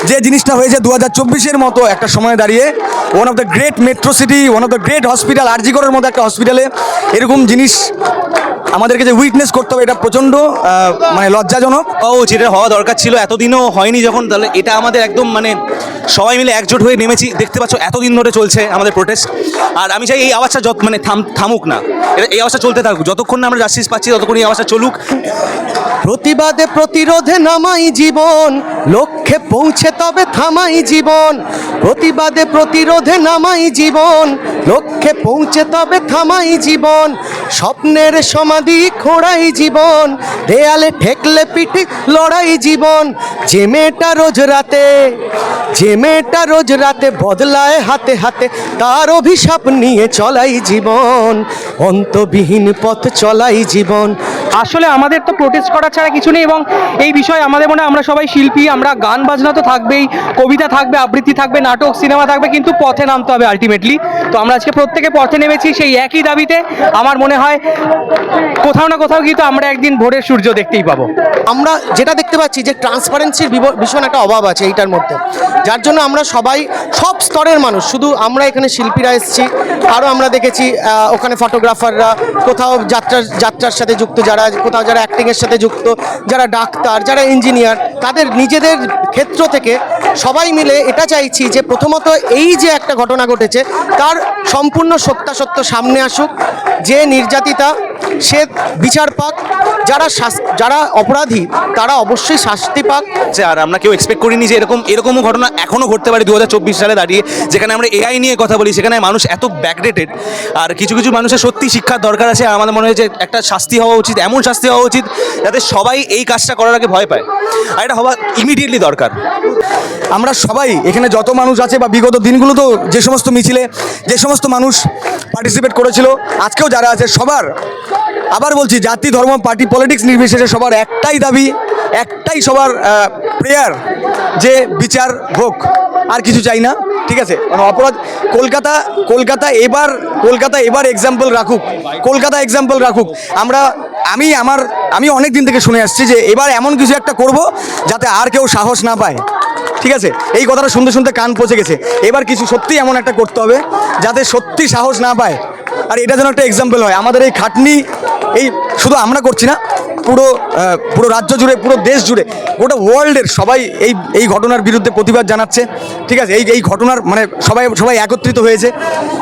যে জিনিসটা হয়েছে 2024-এর মতো একটা সময় দাঁড়িয়ে one of the great metro city, one of the great hospital, আরজিকরের মতো একটা হসপিটালে এরকম জিনিস আমাদেরকে যে উইটনেস করতে হবে, এটা প্রচণ্ড মানে লজ্জাজনক। যেটা হওয়া দরকার ছিল এতদিনও হয়নি যখন, তাহলে এটা আমাদের একদম মানে সবাই মিলে একজোট হয়ে নেমেছি। দেখতে পাচ্ছ এতদিন ধরে চলছে আমাদের প্রোটেস্ট, আর আমি চাই এই আওয়াজটা মানে থামুক না, এই আওয়াজটা চলতে থাকুক যতক্ষণ না আমরা জাস্টিস পাচ্ছি, ততক্ষণ এই আওয়াজটা চলুক। প্রতিবাদে প্রতিরোধে নামাই জীবন, লক্ষ্যে পৌঁছে তবে থামাই জীবন। প্রতিবাদে প্রতিরোধে নামাই জীবন, লক্ষ্যে পৌঁছে তবে থামাই জীবন। স্বপ্নের সমাধি খোঁড়াই জীবন, দেয়ালে ঠেকলে পিঠে লড়াই জীবন। যে মেয়েটা রোজ রাতে বদলায় হাতে হাতে, তার অভিশাপ নিয়ে চলাই জীবন, অন্তবিহীন পথ চলাই জীবন। আসলে আমাদের তো প্রোটেস্ট করা ছাড়া কিছু নেই, এবং এই বিষয়ে আমাদের মনে হয় আমরা সবাই শিল্পী, আমরা গান বাজনা তো থাকবেই, কবিতা থাকবে, আবৃত্তি থাকবে, নাটক সিনেমা থাকবে, কিন্তু পথে নামতে হবে আলটিমেটলি। তো আমরা আজকে প্রত্যেকে পথে নেমেছি সেই একই দাবিতে। আমার মনে হয় কোথাও না কোথাও কিন্তু আমরা একদিন ভোরের সূর্য দেখতেই পাবো। আমরা যেটা দেখতে পাচ্ছি যে ট্রান্সপারেন্সির ভীষণ একটা অভাব আছে এইটার মধ্যে, যার জন্য আমরা সবাই সব স্তরের মানুষ, শুধু আমরা এখানে শিল্পীরা এসেছি, আরও আমরা দেখেছি ওখানে ফটোগ্রাফাররা, কোথাও যাত্রার সাথে যুক্ত যারা, কোথাও যারা অ্যাক্টিংয়ের সাথে যুক্ত, যারা ডাক্তার, যারা ইঞ্জিনিয়ার, তাদের নিজেদের ক্ষেত্র থেকে সবাই মিলে এটা চাইছি যে প্রথমত এই যে একটা ঘটনা ঘটেছে তার সম্পূর্ণ সত্যাসত্য সামনে আসুক, যে নির্যাতিতা সে বিচার পাক, যারা অপরাধী তারা অবশ্যই শাস্তি পাক। আর আমরা কেউ এক্সপেক্ট করিনি যে এরকমও ঘটনা এখনও ঘটতে পারে 2024 সালে দাঁড়িয়ে, যেখানে আমরা এআই নিয়ে কথা বলি, সেখানে মানুষ এত ব্যাকডেটেড। আর কিছু মানুষের সত্যি শিক্ষার দরকার আছে। আমাদের মনে হয় যে একটা শাস্তি হওয়া উচিত, এমন শাস্তি হওয়া উচিত যাতে সবাই এই কাজটা করার আগে ভয় পায়, আর এটা হওয়া ইমিডিয়েটলি দরকার। আমরা সবাই এখানে যত মানুষ আছে বা বিগত দিনগুলোতেও যে সমস্ত মিছিলে যে সমস্ত মানুষ পার্টিসিপেট করেছিল, আজকেও যারা আছে সবার, আবার বলছি, জাতি ধর্ম পার্টি পলিটিক্স নির্বিশেষে সবার একটাই দাবি, একটাই সবার প্রেয়ার যে বিচার হোক, আর কিছু চাই না। ঠিক আছে, মানে অপরাধ কলকাতা এবার এক্সাম্পল রাখুক, কলকাতা এক্সাম্পল রাখুক। আমি অনেক দিন থেকে শুনে আসছি যে এবার এমন কিছু একটা করব যাতে আর কেউ সাহস না পায়। ঠিক আছে, এই কথাটা শুনতে শুনতে কান পচে গেছে। এবার কিছু সত্যি এমন একটা করতে হবে যাতে সত্যি সাহস না পায়, আর এটা যেন একটা এক্সাম্পল হয়। আমাদের এই খাটনি, এই শুধু আমরা করছি না, পুরো রাজ্য জুড়ে, পুরো দেশ জুড়ে, গোটা ওয়ার্ল্ডের সবাই এই ঘটনার বিরুদ্ধে প্রতিবাদ জানাচ্ছে। ঠিক আছে, এই ঘটনার মানে সবাই একত্রিত হয়েছে।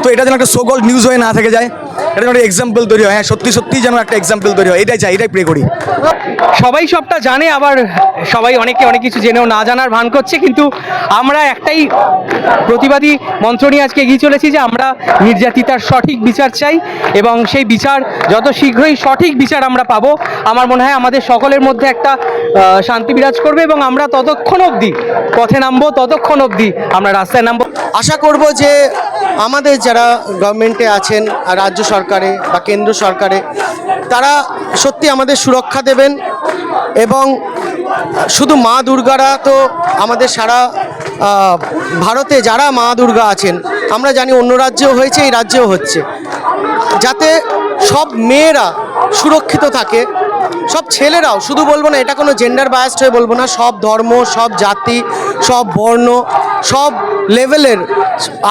তো এটা যেন একটা সো কল্ড নিউজ হয়ে না থেকে যায়, এটা যেন একটা এক্সাম্পল তৈরি হয়। হ্যাঁ, সত্যি যেন একটা এক্সাম্পল তৈরি হয়, এটাই চাই, এটাই প্রে করি। সবাই সবটা জানে, আবার সবাই অনেক কিছু জেনেও না জানার ভান করছে, কিন্তু আমরা একটাই প্রতিবাদী মন্ত্র নিয়ে আজকে এগিয়ে চলেছি যে আমরা নির্যাতিতার সঠিক বিচার চাই, এবং সেই বিচার যত শীঘ্রই সঠিক বিচার আমরা পাবো, আমার মনে হয় আমাদের সকলের মধ্যে একটা শান্তি বিরাজ করবে, এবং আমরা ততক্ষণ অবধি পথে নামবো, ততক্ষণ অবধি আমরা রাস্তায় নামবো। আশা করব যে আমাদের যারা গভর্নমেন্টে আছেন, রাজ্য সরকারে বা কেন্দ্র সরকারে, তারা সত্যি আমাদের সুরক্ষা দেবেন। এবং শুধু মা দুর্গারা তো আমাদের সারা ভারতে যারা মা দুর্গা আছেন, আমরা জানি অন্য রাজ্যেও হয়েছে, এই রাজ্যেও হচ্ছে, যাতে সব মেয়েরা সুরক্ষিত থাকে, সব ছেলেরাও, শুধু বলবো না এটা কোনো জেন্ডার বায়াসড হয়ে বলবো না, সব ধর্ম, সব জাতি, সব বর্ণ, সব লেভেলের,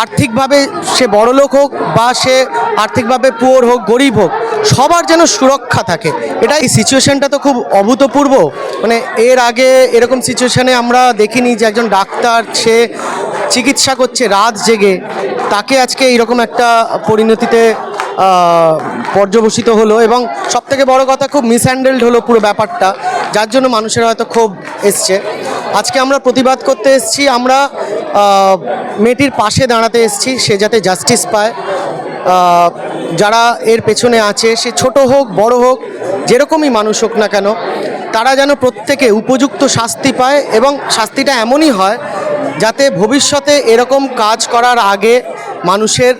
আর্থিকভাবে সে বড়লোক হোক বা সে আর্থিকভাবে পুয়ার হোক, গরিব হোক, সবার যেন সুরক্ষা থাকে। এই সিচুয়েশনটা তো খুব অভূতপূর্ব, মানে এর আগে এরকম সিচুয়েশনে আমরা দেখিনি যে একজন ডাক্তার সে চিকিৎসা করছে রাত জেগে, তাকে আজকে এইরকম একটা পরিণতিতে পর্যবসিত হলো, এবং সবথেকে বড় কথা খুব মিসহ্যান্ডেলড হলো পুরো ব্যাপারটা, যার জন্য মানুষের হয়তো ক্ষোভ এসছে। আজকে আমরা প্রতিবাদ করতে এসেছি, আমরা মেয়েটির পাশে দাঁড়াতে এসেছি, সে যাতে জাস্টিস পায়। যারা এর পেছনে আছে, সে ছোট হোক বড় হোক, যেরকমই মানুষ হোক না কেন, তারা যেন প্রত্যেকে উপযুক্ত শাস্তি পায়, এবং শাস্তিটা এমনই হয় যাতে ভবিষ্যতে এরকম কাজ করার আগে মানুষের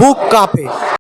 বুক কাঁপে।